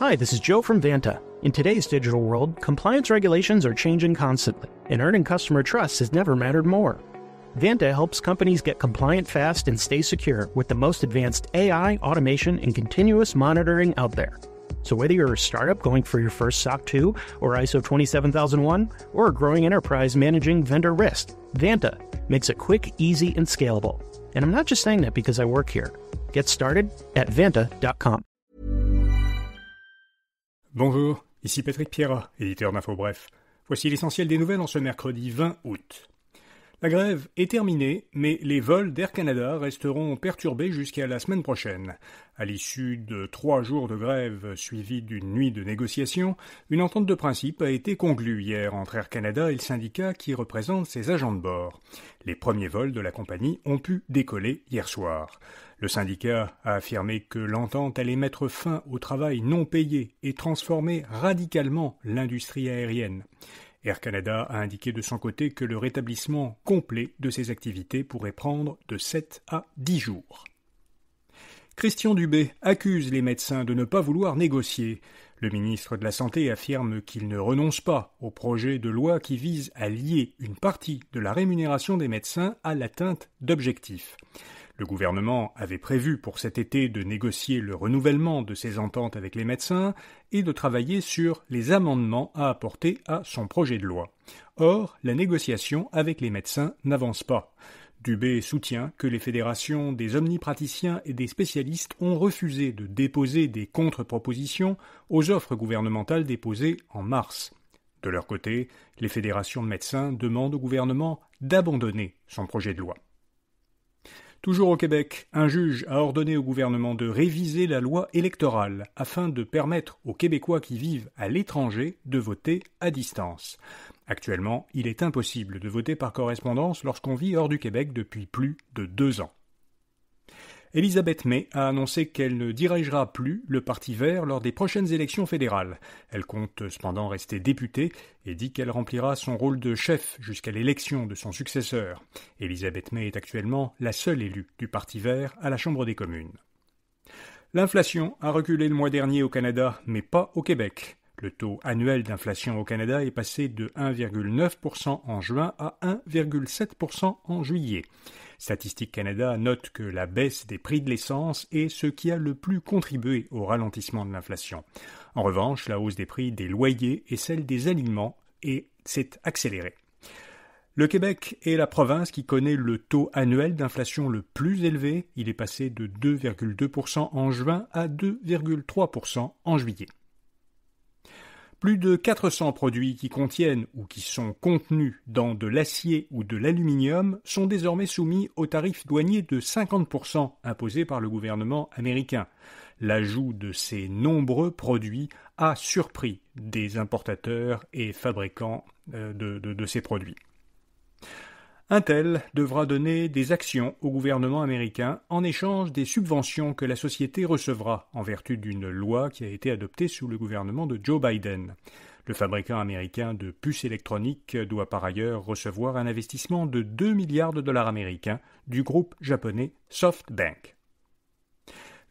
Hi, this is Joe from Vanta. In today's digital world, compliance regulations are changing constantly, and earning customer trust has never mattered more. Vanta helps companies get compliant fast and stay secure with the most advanced AI, automation, and continuous monitoring out there. So whether you're a startup going for your first SOC 2 or ISO 27001, or a growing enterprise managing vendor risk, Vanta makes it quick, easy, and scalable. And I'm not just saying that because I work here. Get started at vanta.com. Bonjour, ici Patrick Pierrat, éditeur d'Info Bref. Voici l'essentiel des nouvelles en ce mercredi 20 août. La grève est terminée, mais les vols d'Air Canada resteront perturbés jusqu'à la semaine prochaine. À l'issue de 3 jours de grève suivis d'une nuit de négociations, une entente de principe a été conclue hier entre Air Canada et le syndicat qui représente ses agents de bord. Les premiers vols de la compagnie ont pu décoller hier soir. Le syndicat a affirmé que l'entente allait mettre fin au travail non payé et transformer radicalement l'industrie aérienne. Air Canada a indiqué de son côté que le rétablissement complet de ses activités pourrait prendre de 7 à 10 jours. Christian Dubé accuse les médecins de ne pas vouloir négocier. Le ministre de la Santé affirme qu'il ne renonce pas au projet de loi qui vise à lier une partie de la rémunération des médecins à l'atteinte d'objectifs. Le gouvernement avait prévu pour cet été de négocier le renouvellement de ses ententes avec les médecins et de travailler sur les amendements à apporter à son projet de loi. Or, la négociation avec les médecins n'avance pas. Dubé soutient que les fédérations des omnipraticiens et des spécialistes ont refusé de déposer des contre-propositions aux offres gouvernementales déposées en mars. De leur côté, les fédérations de médecins demandent au gouvernement d'abandonner son projet de loi. Toujours au Québec, un juge a ordonné au gouvernement de réviser la loi électorale afin de permettre aux Québécois qui vivent à l'étranger de voter à distance. Actuellement, il est impossible de voter par correspondance lorsqu'on vit hors du Québec depuis plus de 2 ans. Elisabeth May a annoncé qu'elle ne dirigera plus le Parti vert lors des prochaines élections fédérales. Elle compte cependant rester députée et dit qu'elle remplira son rôle de chef jusqu'à l'élection de son successeur. Elisabeth May est actuellement la seule élue du Parti vert à la Chambre des communes. L'inflation a reculé le mois dernier au Canada, mais pas au Québec. Le taux annuel d'inflation au Canada est passé de 1,9% en juin à 1,7% en juillet. Statistique Canada note que la baisse des prix de l'essence est ce qui a le plus contribué au ralentissement de l'inflation. En revanche, la hausse des prix des loyers et celle des aliments s'est accélérée. Le Québec est la province qui connaît le taux annuel d'inflation le plus élevé. Il est passé de 2,2% en juin à 2,3% en juillet. Plus de 400 produits qui contiennent ou qui sont contenus dans de l'acier ou de l'aluminium sont désormais soumis au tarif douanier de 50% imposé par le gouvernement américain. L'ajout de ces nombreux produits a surpris des importateurs et fabricants de ces produits. Intel devra donner des actions au gouvernement américain en échange des subventions que la société recevra en vertu d'une loi qui a été adoptée sous le gouvernement de Joe Biden. Le fabricant américain de puces électroniques doit par ailleurs recevoir un investissement de 2 milliards de dollars américains du groupe japonais SoftBank.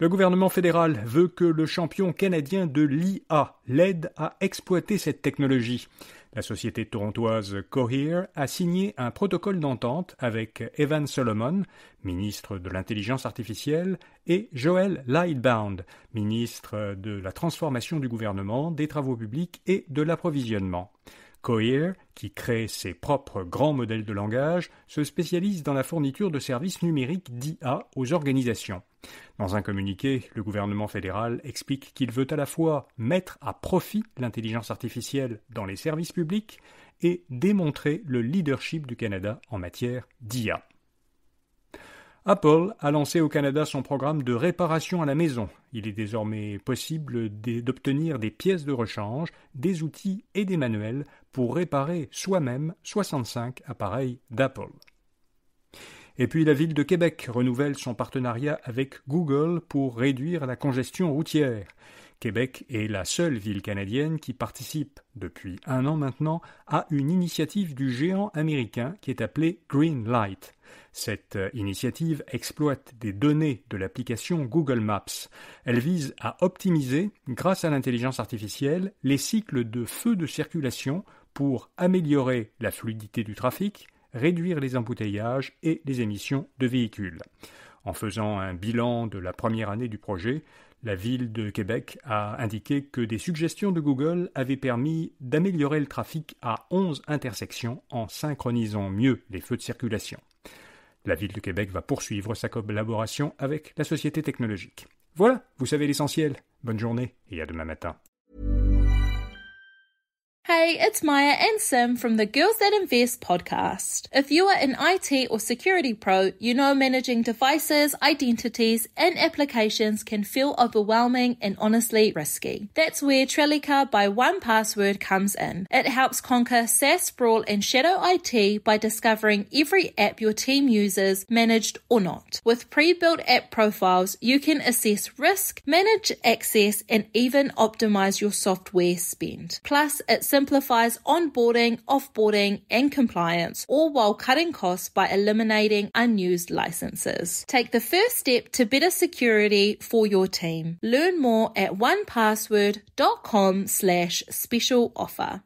Le gouvernement fédéral veut que le champion canadien de l'IA l'aide à exploiter cette technologie. La société torontoise Cohere a signé un protocole d'entente avec Evan Solomon, ministre de l'Intelligence artificielle, et Joel Lightbound, ministre de la Transformation du gouvernement, des Travaux publics et de l'Approvisionnement. Cohere, qui crée ses propres grands modèles de langage, se spécialise dans la fourniture de services numériques d'IA aux organisations. Dans un communiqué, le gouvernement fédéral explique qu'il veut à la fois mettre à profit l'intelligence artificielle dans les services publics et démontrer le leadership du Canada en matière d'IA. Apple a lancé au Canada son programme de réparation à la maison. Il est désormais possible d'obtenir des pièces de rechange, des outils et des manuels pour réparer soi-même 65 appareils d'Apple. Et puis la ville de Québec renouvelle son partenariat avec Google pour réduire la congestion routière. Québec est la seule ville canadienne qui participe, depuis 1 an maintenant, à une initiative du géant américain qui est appelée Greenlight. Cette initiative exploite des données de l'application Google Maps. Elle vise à optimiser, grâce à l'intelligence artificielle, les cycles de feux de circulation pour améliorer la fluidité du trafic, réduire les embouteillages et les émissions de véhicules. En faisant un bilan de la première année du projet, la ville de Québec a indiqué que des suggestions de Google avaient permis d'améliorer le trafic à 11 intersections en synchronisant mieux les feux de circulation. La ville de Québec va poursuivre sa collaboration avec la société technologique. Voilà, vous savez l'essentiel. Bonne journée et à demain matin. Hey, it's Maya and Sim from the Girls That Invest podcast. If you are an IT or security pro, you know managing devices, identities, and applications can feel overwhelming and honestly risky. That's where Trellica by 1Password comes in. It helps conquer SaaS sprawl and shadow IT by discovering every app your team uses, managed or not. With pre-built app profiles, you can assess risk, manage access, and even optimize your software spend. Plus, it simplifies onboarding, offboarding, and compliance, all while cutting costs by eliminating unused licenses. Take the first step to better security for your team. Learn more at onepassword.com/special offer.